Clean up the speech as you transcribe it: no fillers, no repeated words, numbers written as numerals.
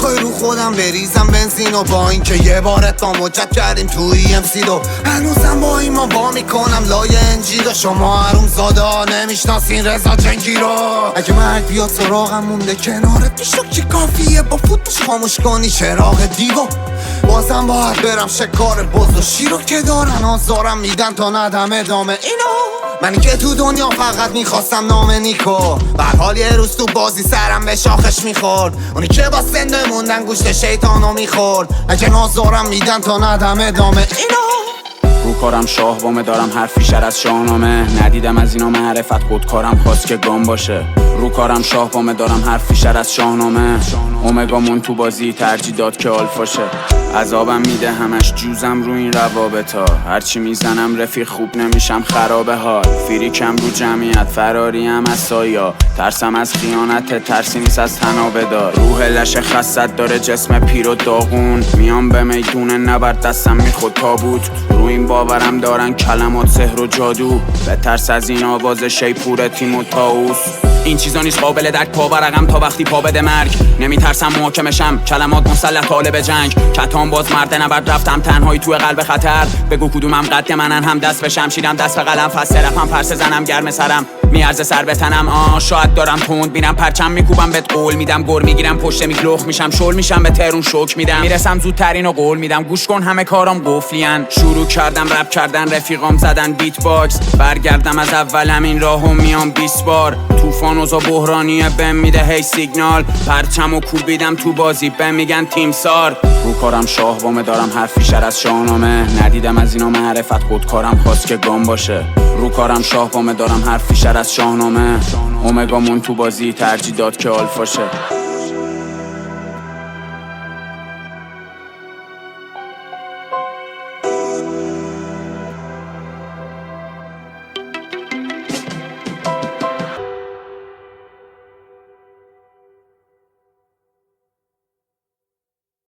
میخوای رو خودم بریزم بنزین و با این که یه بار اتمام جد کردیم توی امسی دو هنوزم با این ما با میکنم لای انجیل و شما حروم زاده ها نمیشناسین رضا جنگی رو. اگه مرگ بیاد سراغم مونده کنارت میشک که کافیه با فوتش خاموش کنی چراغ دیو. بازم باید برم شکار بز و شیرو که دارن آزارم میدن تا ندم ادامه اینو. منی که تو دنیا فقط میخواستم نام نیکو بعد حال یه روز تو بازی سرم به شاخش میخورد. اونی که با سنده موندن گوشت شیطانو میخورد. اگه نازارم میدن تا ندم ادامه اینو. رو کارم شاه وامه دارم حرفی شر از شاهنامه ندیدم از اینا معرفت خودکارم خواست که گام باشه. رو کارم شاه وامه دارم حرفی شر از شاهنامه اومگامون تو بازی ترجیح داد که آلفاشه. عذابم میده همش جوزم رو این روابطا هرچی میزنم رفیق خوب نمیشم خرابه حال فریکم رو جمعیت فراریم از سایا ترسم از خیانت ترسی نیست از تنابه دار روح لش خست داره جسم پیر و داغون میام به میدون نبرد دستم میخود تابوت رو این باورم دارن کلمات سحر و جادو به ترس از این آواز شیپور تیم و تاوس این چیزا نیست قابل درک پا برقم تا وقتی پا بده مرگ نمیترسم محاکمشم کلمات مسلح طالب جنگ کتام باز مرد نبرد رفتم تنهایی توی قلب خطر بگو کدومم قد منن هم دست به شمشیرم دست به قلم فسته رفم پرسه زنم گرم سرم میارزه سر به تنم شاید دارم تند میرم پرچم میکوبم بهت قول میدم گر میگیرم پشت میکلخ میشم شل میشم به ترون شوک میدم میرسم زودترین و قول میدم گوش کن همه کارام قفلیان شروع کردم رپ کردن رفیقام زدن بیت باکس برگردم از اولم این راهو میام 20 بار طوفان اوزا بحرانیه بهم میده هی سیگنال پرچمو کوبیدم تو بازی بهم میگن تیمسار رو کارم شاه وامه دارم حرفی شر از شاهنامه ندیدم از اینا معرفت خودکارم خواست که گام باشه. رو کارم شاه وامه دارم حرفی شر از شاهنامه اومگامون تو بازی ترجیح داد که آلفاشه.